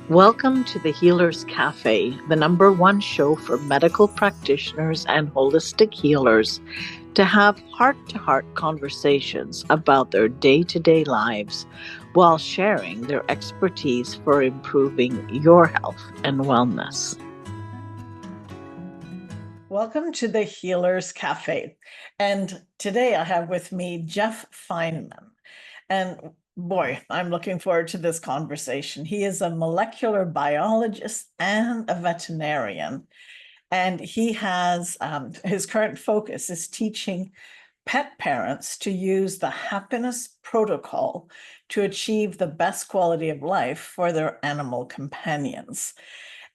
Welcome to the Healers Café, the #1 show for medical practitioners and holistic healers to have heart-to-heart conversations about their day-to-day lives while sharing their expertise for improving your health and wellness. Welcome to the Healers Café. And today I have with me Jeff Feinman. And boy, I'm looking forward to this conversation. He is a molecular biologist and a veterinarian. And he has his current focus is teaching pet parents to use the happiness protocol to achieve the best quality of life for their animal companions.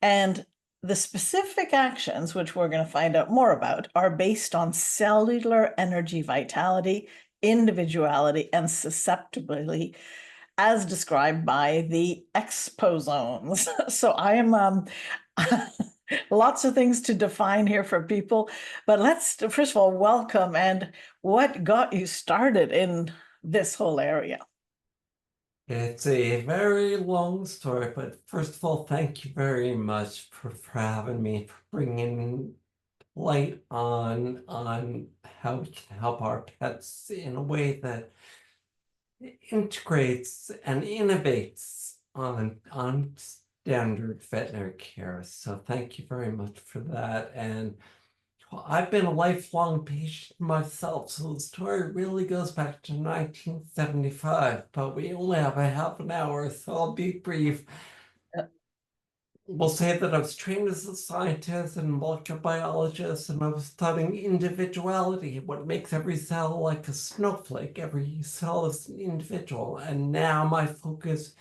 And the specific actions, which we're going to find out more about, are based on cellular energy vitality, individuality, and susceptibility, as described by the exposomes. So I am lots of things to define here for people, but let's first of all welcome and what got you started in this whole area. It's a very long story, but first of all, thank you very much for having me, for bringing light on how we can help our pets in a way that integrates and innovates on standard veterinary care. So thank you very much for that. And I've been a lifelong patient myself, so the story really goes back to 1975, but we only have a half an hour, so I'll be brief. We'll say that I was trained as a scientist and molecular biologist, and I was studying individuality, what makes every cell like a snowflake. Every cell is an individual, and now my focus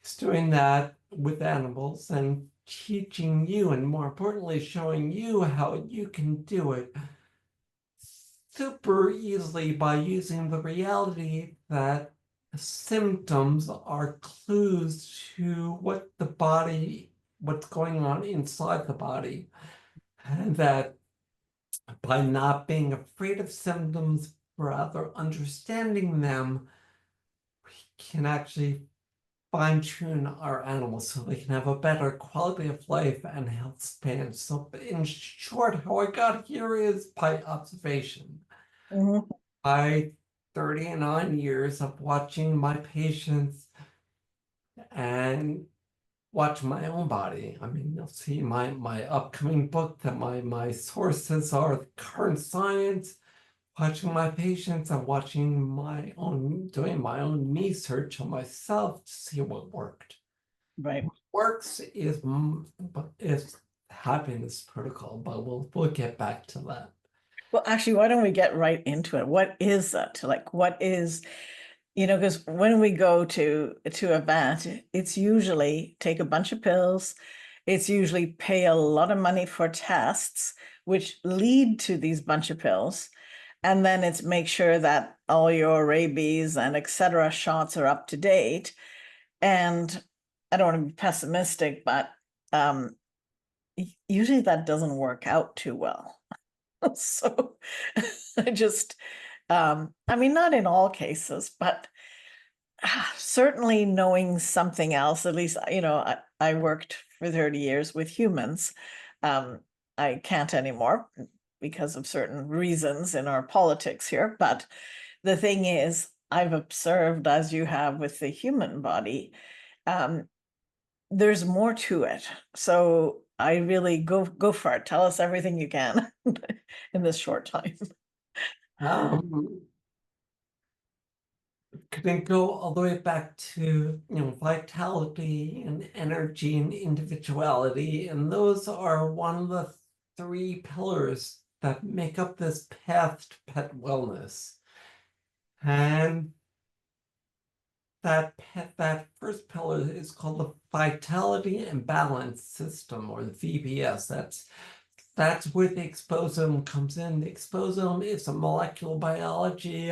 is doing that with animals and teaching you, and more importantly, showing you how you can do it super easily by using the reality that symptoms are clues to what's going on inside the body. And that by not being afraid of symptoms, rather understanding them, we can actually fine tune our animals so they can have a better quality of life and health span. So, in short, how I got here is by observation. Mhm. By 39 years of watching my patients and watch my own body. I mean, you'll see my upcoming book that my sources are current science, watching my patients and doing my own research on myself to see what worked. Right. What works is happiness protocol, but we'll get back to that. Well, actually, why don't we get right into it? What is that? Like, what is, because when we go to a vet, it's usually take a bunch of pills. It's usually pay a lot of money for tests, which lead to these bunch of pills. And then it's make sure that all your rabies and etc. shots are up to date. And I don't want to be pessimistic, but usually that doesn't work out too well. So I just, I mean, not in all cases, but certainly knowing something else, at least, I worked for 30 years with humans. I can't anymore because of certain reasons in our politics here. But the thing is, I've observed, as you have with the human body, um, there's more to it. So I really go for it. Tell us everything you can in this short time. Um, Can go all the way back to vitality and energy and individuality, and those are one of the three pillars that make up this path to pet wellness. And that first pillar is called the vitality and balance system, or the VBS. That's where the exposome comes in. The exposome is a molecular biology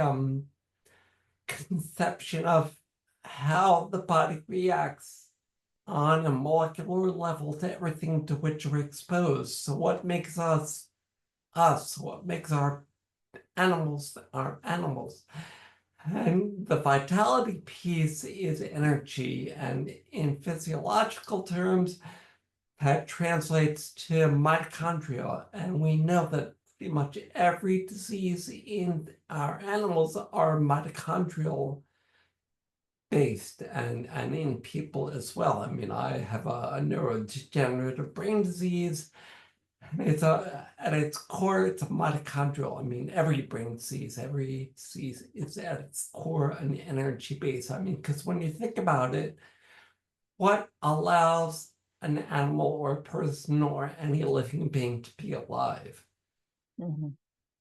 conception of how the body reacts on a molecular level to everything to which we're exposed. So what makes us, what makes our animals, And the vitality piece is energy. And in physiological terms, that translates to mitochondria. And we know that pretty much every disease in our animals are mitochondrial based and in people as well. I mean, I have a neurodegenerative brain disease. It's at its core, it's a mitochondrial. I mean, every brain disease, every disease is at its core an energy base. I mean, because when you think about it, what allows an animal or a person or any living being to be alive? Mhm.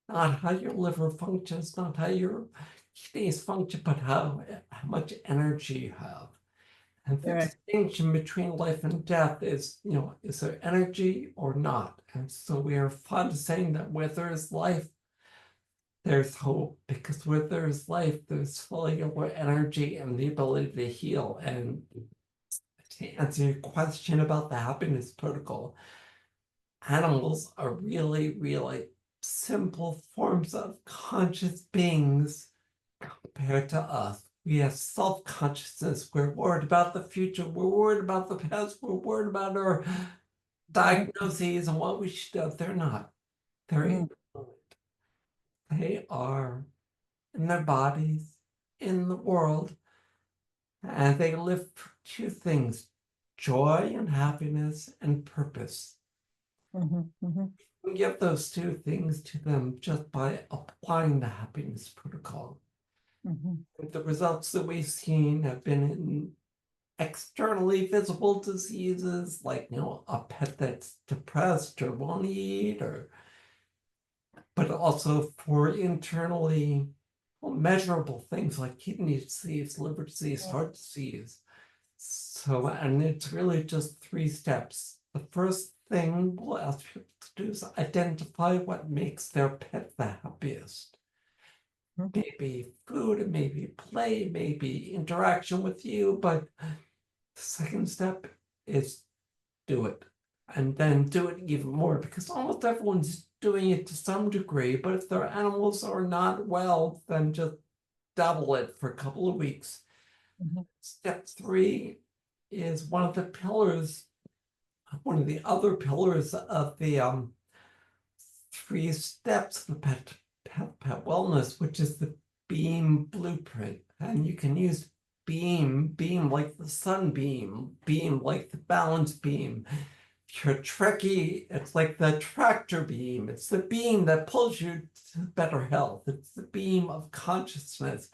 Not how your liver functions, not how your kidneys function, but how much energy you have. And the Right. distinction between life and death is, is there energy or not? And so we are fond of saying that where there is life, there's hope, because where there's life, there's cellular energy and the ability to heal. And to answer your question about the happiness protocol, animals are really, really simple forms of conscious beings compared to us. We have self-consciousness. We're worried about the future. We're worried about the past. We're worried about our diagnoses and what we should do. They're not. They're Mm. They are in their bodies, in the world, and they live for two things: joy and happiness and purpose. Mhm. Mhm. We give those two things to them just by applying the happiness protocol. Mhm. The results that we've seen have been in externally visible diseases like a pet that's depressed or won't eat, but also for internally measurable things like kidney disease, liver disease, heart disease. So, and it's really just 3 steps. The first thing we'll ask people to do is identify what makes their pet the happiest. Mhm. Maybe food, maybe play, maybe interaction with you, but the second step is do it. And then do it even more, because almost everyone's doing it to some degree, but if their animals are not well, then just double it for a couple of weeks. Mhm. Step 3 is one of the pillars, one of the other pillars of the 3 steps of pet wellness, which is the beam blueprint. And you can use beam like the sunbeam, beam like the balance beam. If you're a Trekkie, it's like the tractor beam. It's the beam that pulls you to better health. It's the beam of consciousness.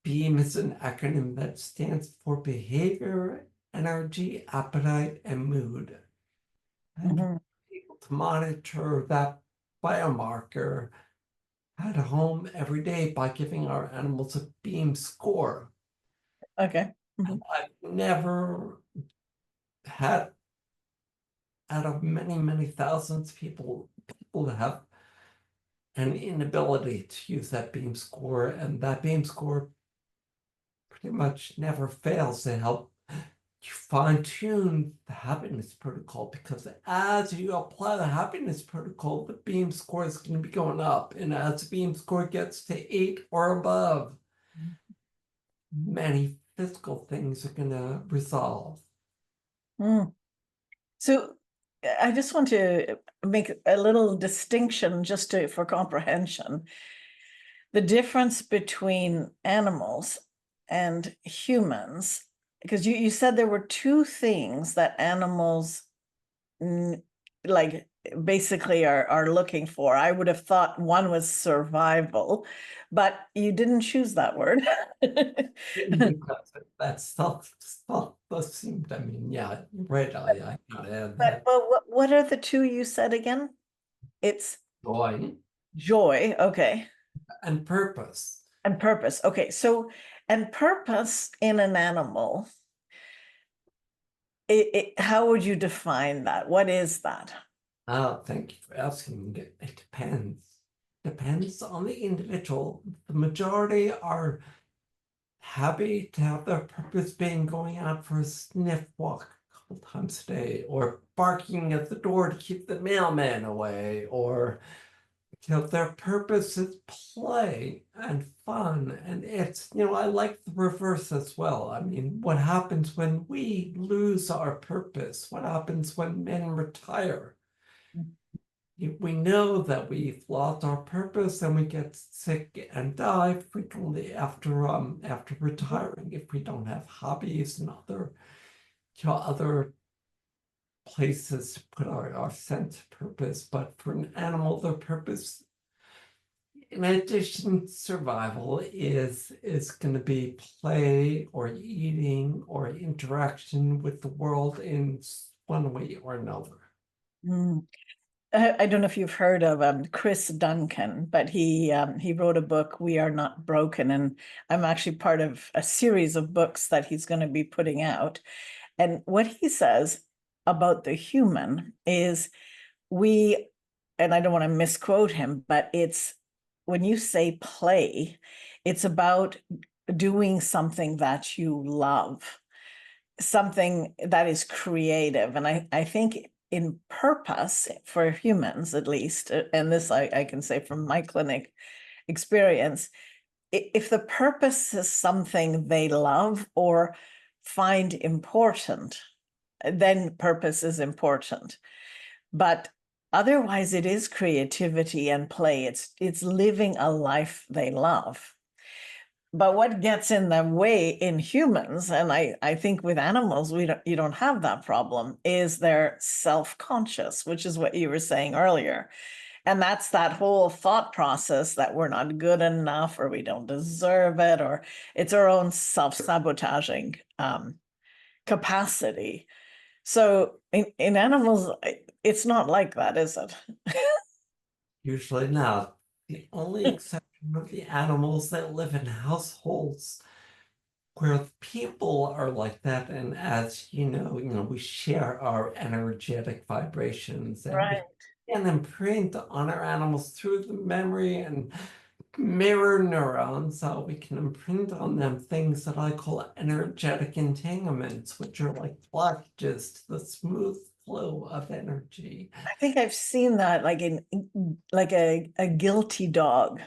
BEAM is an acronym that stands for behavior, energy, appetite, and mood. And Mhm. able to monitor that biomarker at home every day by giving our animals a BEAM score. Okay. And Mhm. I've never had, out of many, many thousands of people have an inability to use that BEAM score, and that BEAM score pretty much never fails to help you fine-tune the happiness protocol, because as you apply the happiness protocol, the beam score is going to be going up. And as the beam score gets to 8 or above, many physical things are going to resolve. Mm. So I just want to make a little distinction just for comprehension. The difference between animals and humans, because you said there were 2 things that animals like basically are looking for. I would have thought one was survival, but you didn't choose that word. Because that stuff does seem, I mean, yeah, right, I gotta add that. But what are the 2 you said again? It's Joy joy, okay, and purpose. and purpose. Okay, so and purpose in an animal, how would you define that? What is that? Oh, thank you for asking. It depends. Depends on the individual. The majority are happy to have their purpose being going out for a sniff walk a couple times a day, or barking at the door to keep the mailman away, or their purpose is play and fun. And it's, I like the reverse as well. I mean, what happens when we lose our purpose? What happens when men retire? We know that we've lost our purpose and we get sick and die frequently after retiring if we don't have hobbies and other places to put our sense of purpose. But for an animal, their purpose, in addition to survival, is going to be play or eating or interaction with the world in one way or another. Mm. I don't know if you've heard of Chris Duncan, but he wrote a book, We Are Not Broken, and I'm actually part of a series of books that he's going to be putting out. And what he says about the human is and I don't want to misquote him, but it's when you say play, it's about doing something that you love, something that is creative. And I think in purpose for humans, at least, and this I can say from my clinic experience, if the purpose is something they love or find important, then purpose is important. But otherwise, it is creativity and play. It's living a life they love. But what gets in the way in humans, and I think with animals, you don't have that problem, is they're self-conscious, which is what you were saying earlier. And that's that whole thought process that we're not good enough or we don't deserve it, or it's our own self-sabotaging capacity. So in animals, it's not like that, is it? Usually not. The only exception are the animals that live in households where people are like that. And as we share our energetic vibrations and Right. we can imprint on our animals through the memory and mirror neurons. So we can imprint on them things that I call energetic entanglements, which are like blockages to the smooth flow of energy. I think I've seen that like in like a guilty dog.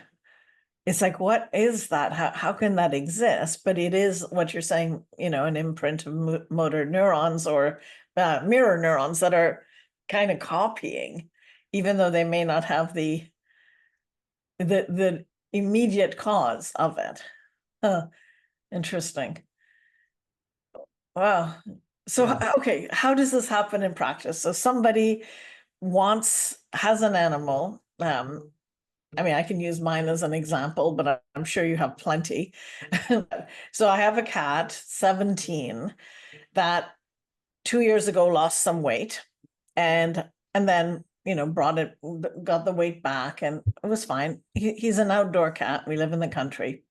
It's like, what is that? How can that exist? But it is what you're saying, an imprint of motor neurons or mirror neurons that are kind of copying, even though they may not have the immediate cause of it. Huh, interesting. Wow. So, Yeah. okay, how does this happen in practice? So somebody has an animal. I mean, I can use mine as an example, but I'm sure you have plenty. So I have a cat, 17, that 2 years ago lost some weight and then, got the weight back and it was fine. He's an outdoor cat. We live in the country.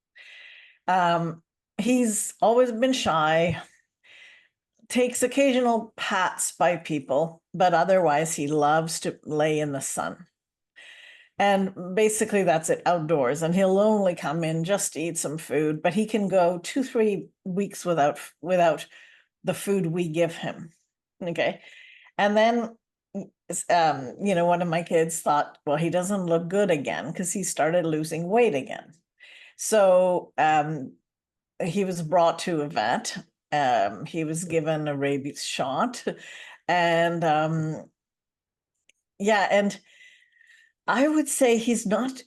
He's always been shy, takes occasional pats by people, but otherwise he loves to lay in the sun. And basically that's it, outdoors. And he'll only come in just to eat some food, but he can go 2-3 weeks without the food we give him. Okay. And then one of my kids thought, well, he doesn't look good again because he started losing weight again. So he was brought to a vet. He was given a rabies shot. And yeah, and I would say he's not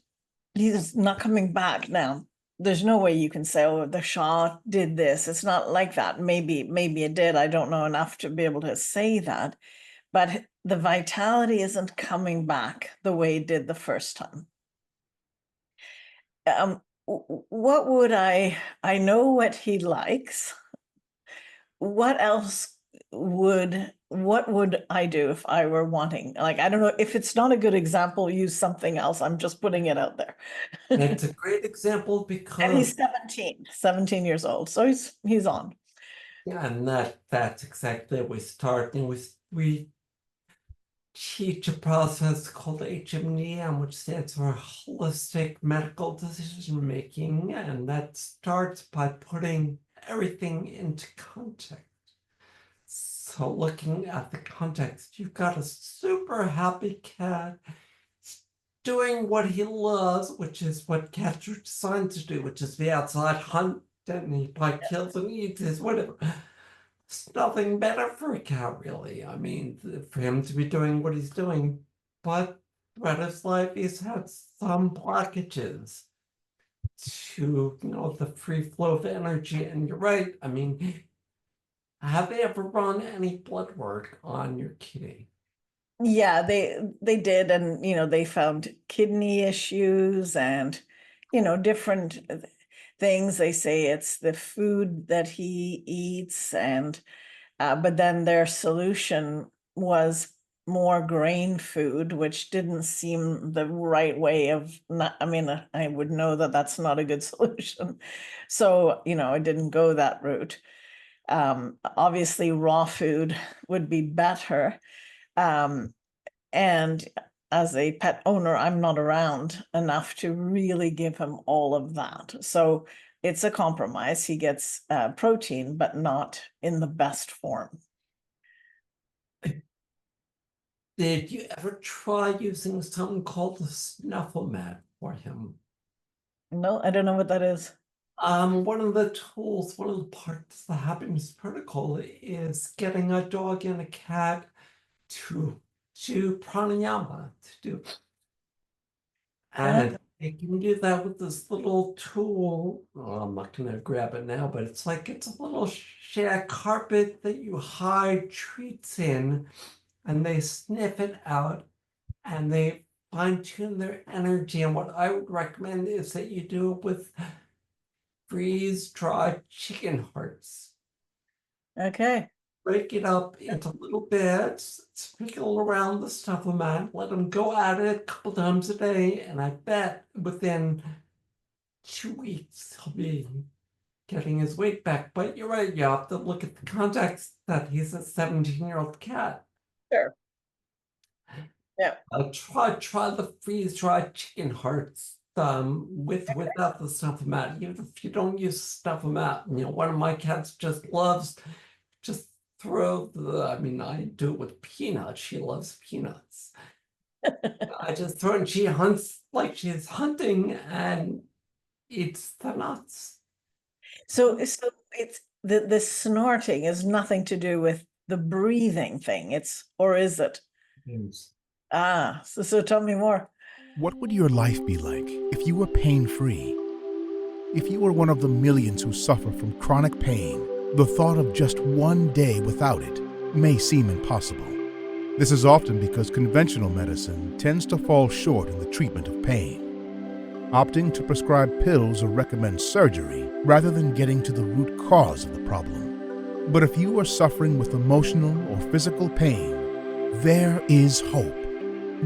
coming back now. There's no way you can say, oh, the shot did this. It's not like that. Maybe it did. I don't know enough to be able to say that. But the vitality isn't coming back the way it did the first time. What would I know what he likes. What else what would I do if I were wanting, like, I don't know, if it's not a good example, use something else. I'm just putting it out there. It's a great example And because he's 17 years old, so he's on. yeah, and that's exactly we start and we teach a process called HMDM, which stands for holistic medical decision making, and that starts by putting everything into context. So looking at the context, you've got a super happy cat doing what he loves, which is what cats are designed to do, which is be outside, hunt, and he probably kills and eats his whatever. It's nothing better for a cat, really. I mean, for him to be doing what he's doing, but throughout his life, he's had some blockages to, the free flow of energy. And you're right. I mean, have they ever run any blood work on your kitty? Yeah, they did, and they found kidney issues and different things. They say it's the food that he eats, and but then their solution was more grain food, which didn't seem the right way of not, I mean, I would know that that's not a good solution. So, I didn't go that route. Obviously raw food would be better. Um, and as a pet owner, I'm not around enough to really give him all of that. So it's a compromise. He gets protein, but not in the best form. Did you ever try using something called the snuffle mat for him? No, I don't know what that is. One of the tools, one of the parts of the happiness protocol is getting a dog and a cat to do pranayama, to do, and you can do that with this little tool. Well, I'm not gonna grab it now, but it's a little shag carpet that you hide treats in, and they sniff it out, and they fine-tune their energy. And what I would recommend is that you do it with freeze-dried chicken hearts. Okay. Break it up into little bits, sprinkle around the stuff mat, let them go at it a couple times a day, and I bet within 2 weeks he'll be getting his weight back. But you're right, you have to look at the context that he's a 17-year-old cat. Sure. Yeah. Try the freeze-dried chicken hearts without the stuff mat. Even if you don't use stuff mat, one of my cats just loves just throw I mean, I do it with peanuts. She loves peanuts. I just throw it and she hunts like she's hunting and eats the nuts. So it's the snorting is nothing to do with the breathing thing. Or is it? Yes. So tell me more. What would your life be like if you were pain-free? If you were one of the millions who suffer from chronic pain, the thought of just one day without it may seem impossible. This is often because conventional medicine tends to fall short in the treatment of pain, opting to prescribe pills or recommend surgery rather than getting to the root cause of the problem. But if you are suffering with emotional or physical pain, there is hope.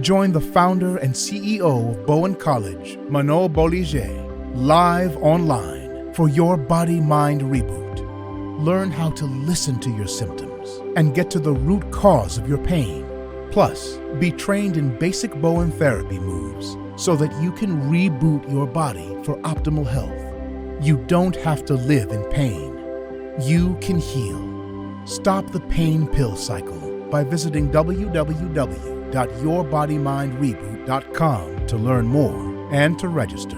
Join the founder and CEO of Bowen College, Manon Bolliger, live online for your body-mind reboot. Learn how to listen to your symptoms and get to the root cause of your pain. Plus, be trained in basic Bowen therapy moves so that you can reboot your body for optimal health. You don't have to live in pain. You can heal. Stop the pain pill cycle by visiting www.yourbodymindreboot.com to learn more and to register.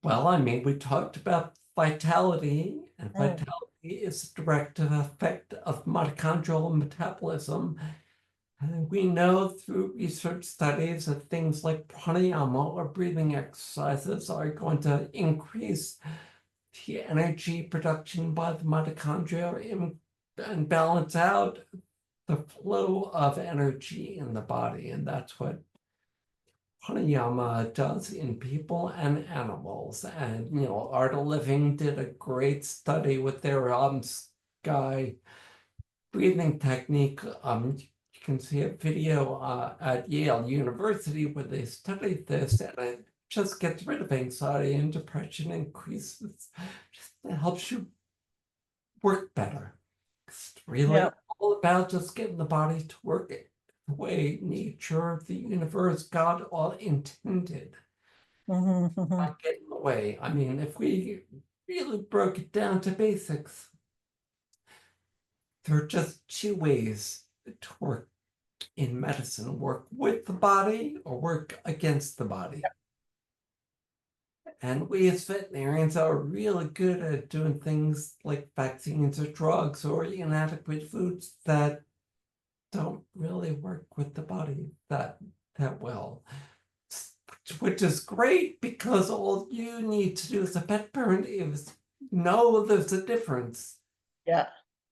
Well, I mean, we talked about vitality, and vitality is a direct effect of mitochondrial metabolism. And we know through research studies that things like pranayama or breathing exercises are going to increase the energy production by the mitochondria and balance out the flow of energy in the body. And that's what pranayama does in people and animals. And, Art of Living did a great study with their sky breathing technique. You can see a video at Yale University where they studied this, and it just gets rid of anxiety and depression, increases, just helps you work better. It's really all about just getting the body to work the way nature, the universe, God all intended. Not get in the way. I mean, if we really broke it down to basics, there are just two ways to work in medicine: work with the body or work against the body. And we as veterinarians are really good at doing things like vaccines or drugs or inadequate foods that don't really work with the body that well. Which is great, because all you need to do as a pet parent is know there's a difference. Yeah.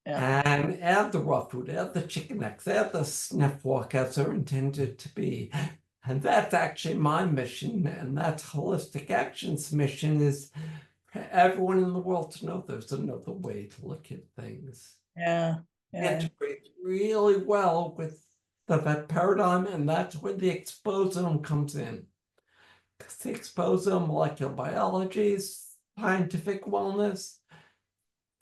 Yeah. And add the raw food, add the chicken necks, add the sniff walk as they're intended to be. And that's actually my mission, and that's Holistic Action's mission, is for everyone in the world to know there's another way to look at things. Yeah. Yeah. Integrate really well with the vet paradigm, and that's where the exposome comes in. Because the exposome, molecular biology, scientific wellness,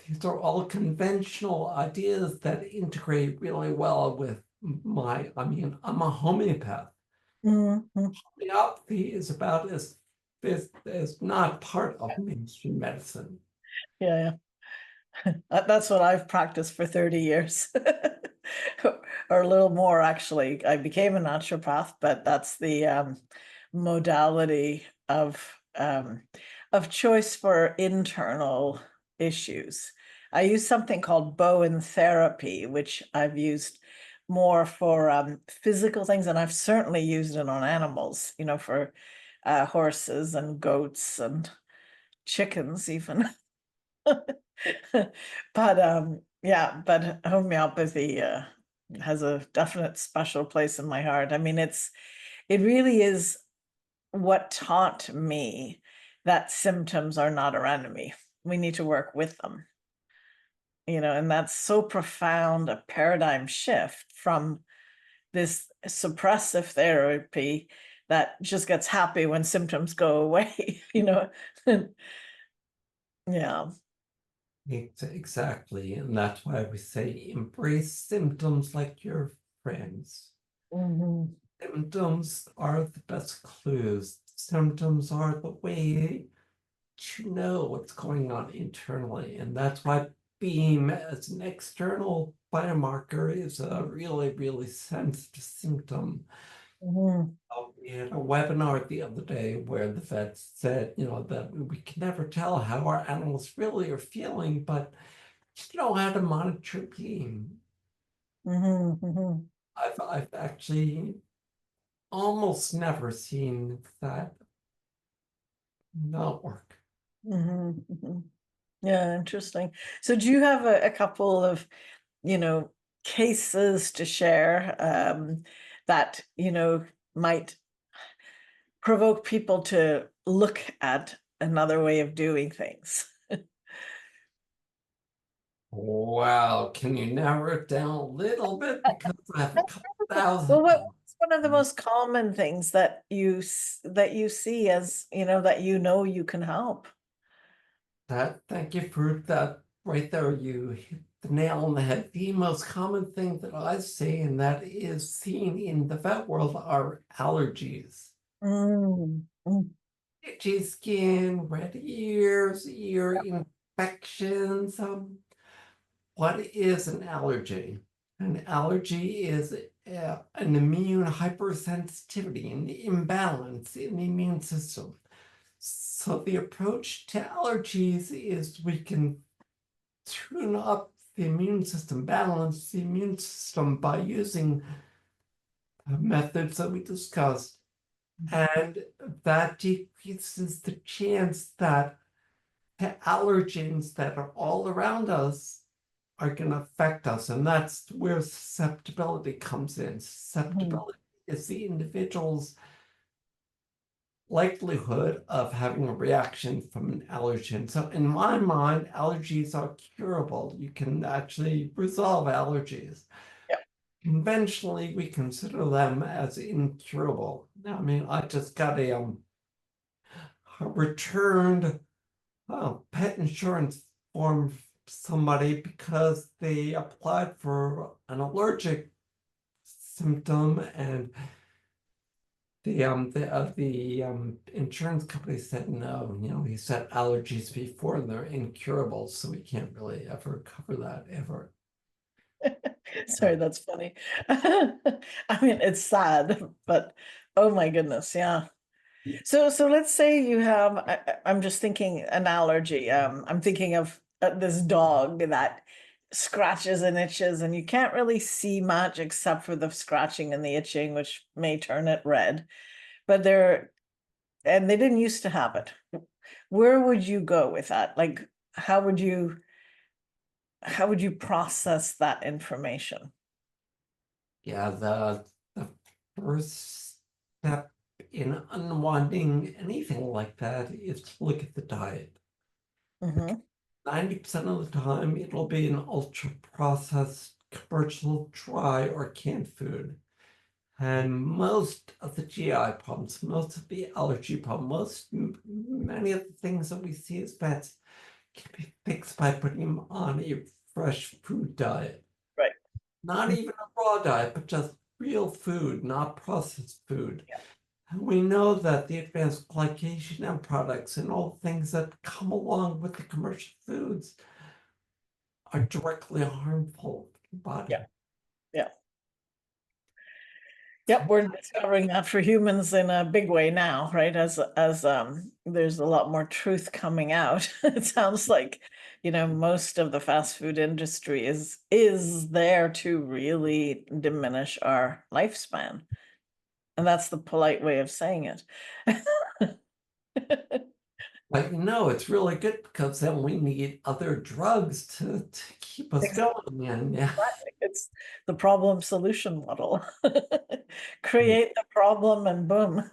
these are all conventional ideas that integrate really well with I'm a homeopath. Mm-hmm. Homeopathy is about is not part of mainstream medicine. Yeah. That's what I've practiced for 30 years. Or a little more, actually. I became a naturopath, but that's the modality of choice for internal issues. I use something called Bowen therapy, which I've used more for physical things, and I've certainly used it on animals, for horses and goats and chickens even. But yeah, but homeopathy has a definite special place in my heart. I mean, it really is what taught me that symptoms are not our enemy. We need to work with them. And that's so profound a paradigm shift from this suppressive therapy that just gets happy when symptoms go away, Yeah. Exactly, and that's why we say embrace symptoms like your friends. Mm-hmm. Symptoms are the best clues. Symptoms are the way to know what's going on internally, and that's why BEAM as an external biomarker is a really, really sensitive symptom. Mm-hmm. We had a webinar the other day where the vet said, that we can never tell how our animals really are feeling, but you know how to monitor BEAM. Mm-hmm. Mm-hmm. I've actually almost never seen that not work. Mm-hmm. Mm-hmm. Yeah, interesting. So do you have a couple of, cases to share that, might provoke people to look at another way of doing things? Wow, can you narrow it down a little bit? Because I have a couple thousand. Well, what's one of the most common things that you see as, that you can help? Thank you for that right there. You hit the nail on the head. The most common thing that I see, and that is seen in the vet world, are allergies. Mm, mm, Itchy skin, red ears, ear infections. What is an allergy? An allergy is an immune hypersensitivity, an imbalance in the immune system. So the approach to allergies is we can tune up the immune system, balance the immune system by using methods that we discussed. And that decreases the chance that the allergens that are all around us are going to affect us. And that's where susceptibility comes in. Susceptibility is the individual's likelihood of having a reaction from an allergen. So in my mind, allergies are curable. You can actually resolve allergies. Yep. Conventionally, we consider them as incurable. Now, I just got a returned pet insurance form from somebody because they applied for an allergic symptom, and the insurance company said no. He said allergies before, and they're incurable, so we can't really ever cover that ever. Sorry, that's funny. I mean, it's sad, but oh my goodness, yeah. So let's say you have, I'm just thinking an allergy. I'm thinking of this dog that scratches and itches, and you can't really see much except for the scratching and the itching, which may turn it red. But and they didn't used to have it. Where would you go with that? Like, how would you process that information? Yeah, the first step in unwinding anything like that is to look at the diet. Mm-hmm. 90% of the time, it'll be an ultra-processed, commercial, dry, or canned food. And most of the GI problems, most of the allergy problems, many of the things that we see as pets can be fixed by putting them on a fresh food diet. Right. Not even a raw diet, but just real food, not processed food. Yeah. And we know that the advanced glycation end products and all things that come along with the commercial foods are directly harmful to the body. Yeah. Yeah. Yep, we're discovering that for humans in a big way now, right? As there's a lot more truth coming out. It sounds like, most of the fast food industry is there to really diminish our lifespan. And that's the polite way of saying it. But it's really good because then we need other drugs to keep us going. And yeah. It's the problem solution model. Create the problem and boom,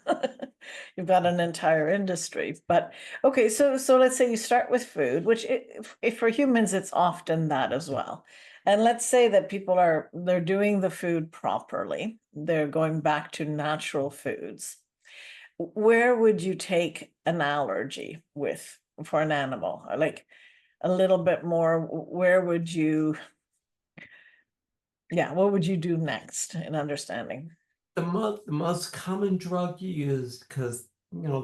you've got an entire industry. But okay, so let's say you start with food, which if for humans, it's often that as well. And let's say that people they're doing the food properly. They're going back to natural foods. Where would you take an allergy for an animal? Like a little bit more, where would you, what would you do next in understanding? The most common drug used, because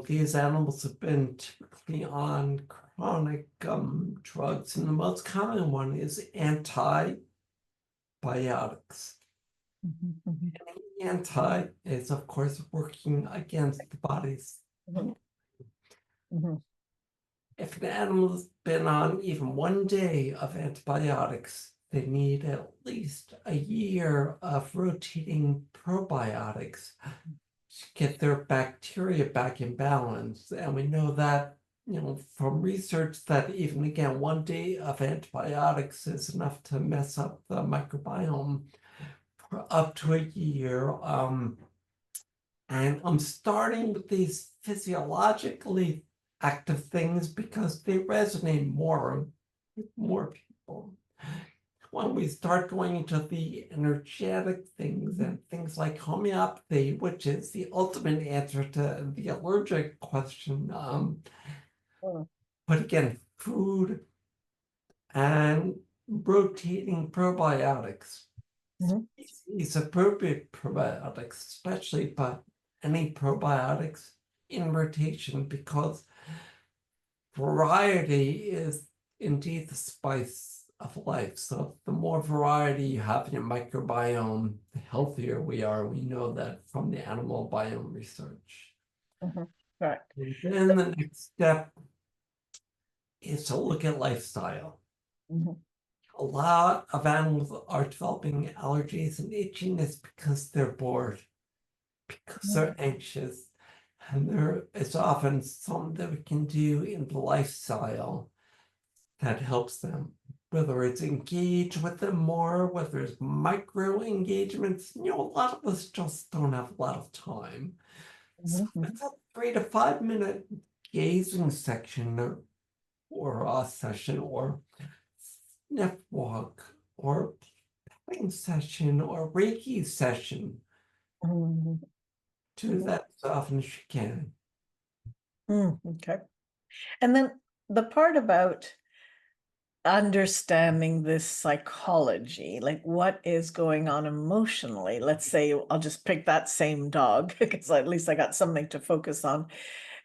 these animals have been typically on chronic drugs, and the most common one is antibiotics. Mm-hmm. Anti is, of course, working against the body's. Mm-hmm. Mm-hmm. If an animal has been on even one day of antibiotics, they need at least a year of rotating probiotics to get their bacteria back in balance. And we know that, from research, that even again, one day of antibiotics is enough to mess up the microbiome for up to a year. And I'm starting with these physiologically active things because they resonate more with more people. When we start going into the energetic things and things like homeopathy, which is the ultimate answer to the allergic question, but again, food and rotating probiotics. Mm-hmm. These appropriate probiotics, especially, but any probiotics in rotation, because variety is indeed the spice of life. So the more variety you have in your microbiome, the healthier we are. We know that from the animal biome research. Mm-hmm. Right. And then the next step is to look at lifestyle. Mm-hmm. A lot of animals are developing allergies and itchiness because they're bored, because they're anxious. And there is often something that we can do in the lifestyle that helps them, whether it's engage with them more, whether it's micro engagements. A lot of us just don't have a lot of time. So it's a 3 to 5 minute gazing section or a session, or sniff walk, or petting session, or Reiki session. Mm-hmm. Do that as often as you can. Okay. And then the part about understanding this psychology, like what is going on emotionally. Let's say I'll just pick that same dog because at least I got something to focus on.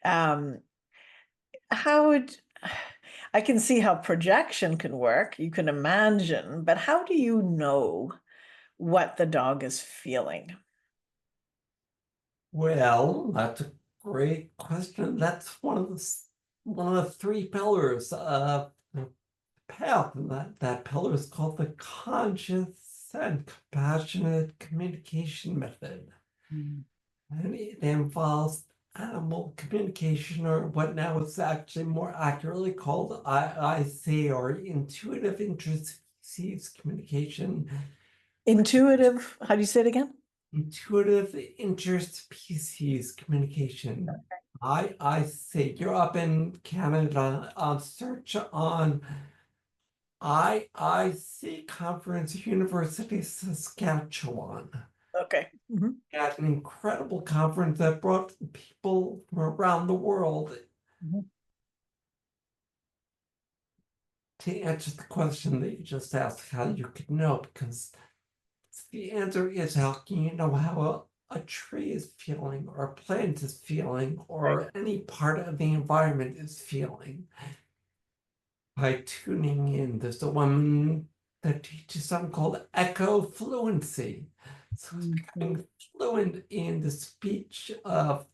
How would I can see how projection can work. You can imagine, but how do you know what the dog is feeling? Well, that's a great question. That's one of the three pillars of the path, and that pillar is called the conscious and compassionate communication method. Mm. And it involves animal communication, or what now is actually more accurately called IIC, or intuitive interspecies communication. Intuitive, how do you say it again? Intuitive interspecies communication. IIC. You're up in Canada. Search on IIC Conference, University of Saskatchewan. Okay. Mhm. At an incredible conference that brought people from around the world. Mhm. To answer the question that you just asked, how you could know, because the answer is, how can you know how a tree is feeling, or a plant is feeling, or any part of the environment is feeling? By tuning in. There's a woman that teaches something called echo fluency. So it's becoming fluent in the speech of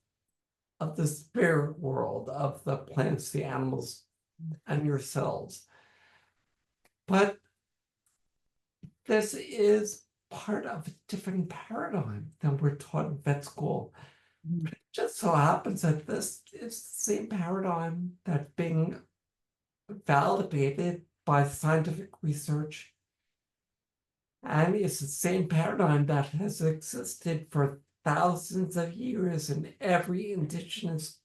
the spirit world, of the plants, the animals, and yourselves. But this is part of a different paradigm than we're taught in vet school. Mhm. It just so happens that this is the same paradigm that's being validated by scientific research, and it's the same paradigm that has existed for thousands of years in every indigenous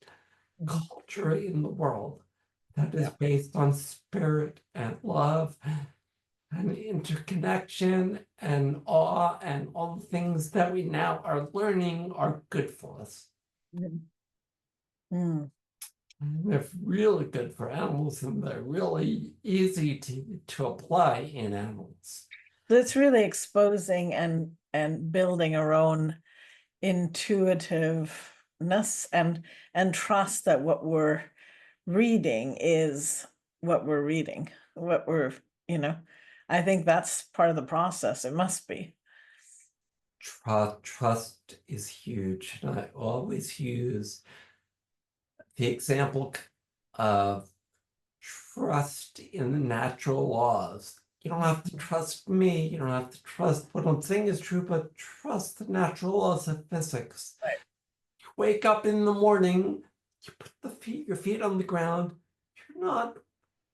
culture in the world, that is based on spirit and love and interconnection and awe, and all the things that we now are learning are good for us. Mm. And they're really good for animals, and they're really easy to apply in animals. So it's really exposing and building our own intuitiveness and trust that what we're reading is what we're reading, what we're, I think that's part of the process. It must be. Trust is huge, and I always use the example of trust in the natural laws. You don't have to trust me, you don't have to trust what I'm saying is true, but trust the natural laws of physics. Right. You wake up in the morning, you put your feet on the ground, you're not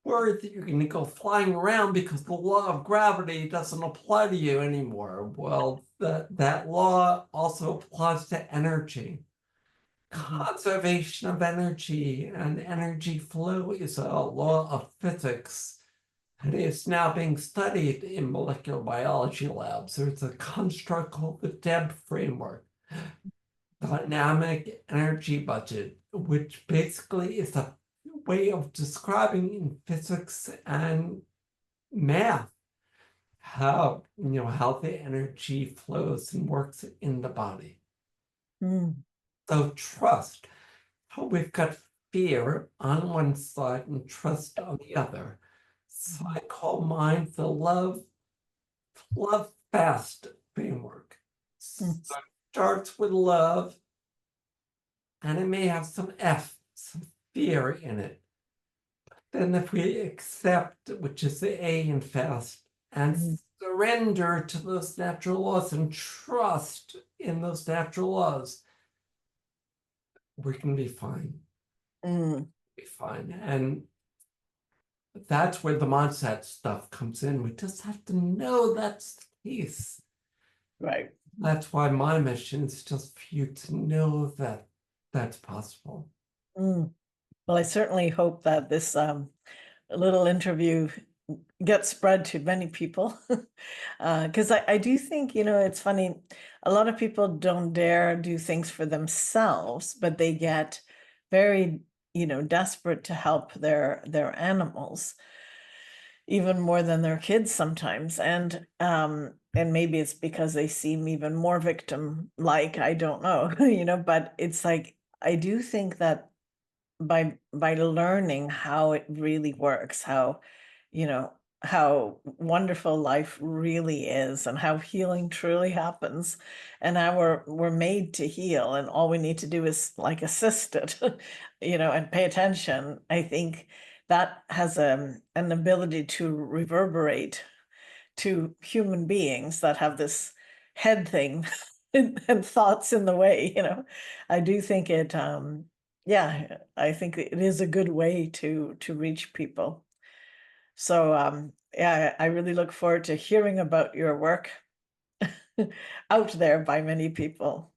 worried that you're going to go flying around because the law of gravity doesn't apply to you anymore. Well, that law also applies to energy. Conservation of energy and energy flow is a law of physics, and it's now being studied in molecular biology labs. There's a construct called the DEB framework, dynamic energy budget, which basically is a way of describing in physics and math how the energy flows and works in the body. Mm. So trust. We've got fear on one side and trust on the other. So I call mine the love fast framework. So it starts with love, and it may have some fear in it. Then if we accept, which is the A in fast, and surrender to those natural laws and trust in those natural laws, we can be fine. Be fine. And that's where the mindset stuff comes in. We just have to know that's the case. Right. That's why my mission is just for you to know that that's possible. Well, I certainly hope that this little interview gets spread to many people, because I do think, it's funny, a lot of people don't dare do things for themselves, but they get very, desperate to help their animals, even more than their kids sometimes. And maybe it's because they seem even more victim-like, I don't know, but it's like, I do think that by learning how it really works, how, you know, how wonderful life really is and how healing truly happens and how we're made to heal and all we need to do is like assist it, and pay attention. I think that has an ability to reverberate to human beings that have this head thing and thoughts in the way. I do think it, yeah, I think it is a good way to reach people. So yeah, I really look forward to hearing about your work out there by many people.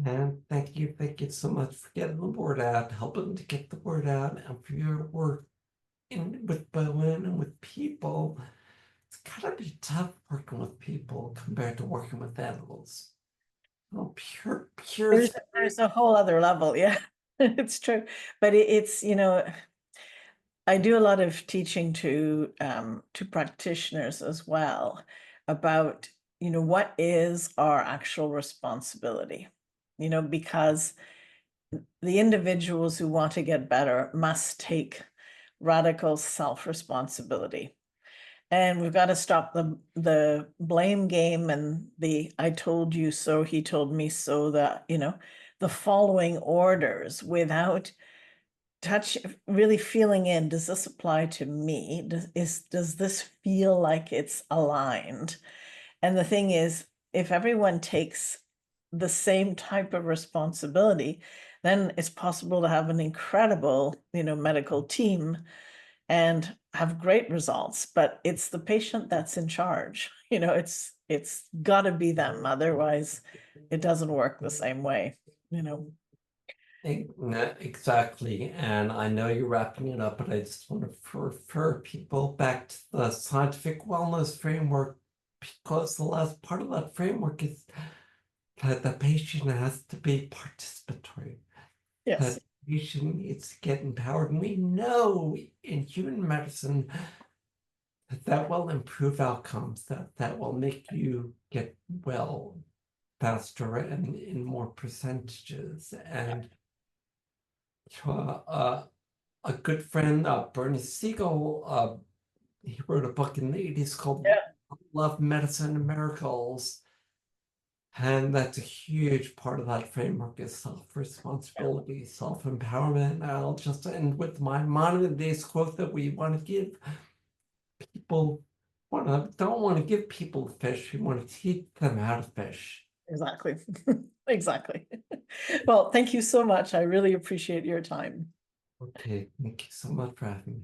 And thank you so much for getting the word out, helping to get the word out, and for your work with Bowen and with people. It's gotta be tough working with people compared to working with animals. Oh, pure. There's a whole other level, yeah. It's true. But it's, I do a lot of teaching to practitioners as well about, what is our actual responsibility, because the individuals who want to get better must take radical self-responsibility. And we've got to stop the blame game and the I told you so, he told me so, that, the following orders without really feeling in, does this apply to me? Does this feel like it's aligned? And the thing is, if everyone takes the same type of responsibility, then it's possible to have an incredible, medical team and have great results. But it's the patient that's in charge. It's got to be them. Otherwise, it doesn't work the same way. Exactly. And I know you're wrapping it up, but I just want to refer people back to the scientific wellness framework, because the last part of that framework is that the patient has to be participatory. Yes. That the patient needs to get empowered. And we know in human medicine that will improve outcomes, that will make you get well faster and in more percentages. And a good friend, Bernie Siegel, he wrote a book in the 80s called Love, Medicine, and Miracles. And that's a huge part of that framework is self-responsibility, self-empowerment. I'll just end with my modern days quote that we want to give people, don't want to give people fish, we want to teach them how to fish. Exactly. Exactly. Well, thank you so much. I really appreciate your time. Okay, thank you so much for having me.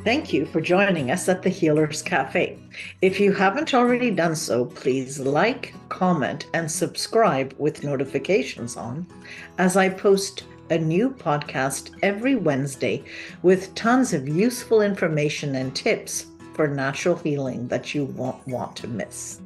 Thank you for joining us at the Healers Café. If you haven't already done so, please like, comment, and subscribe with notifications on, as I post a new podcast every Wednesday with tons of useful information and tips for natural healing that you won't want to miss.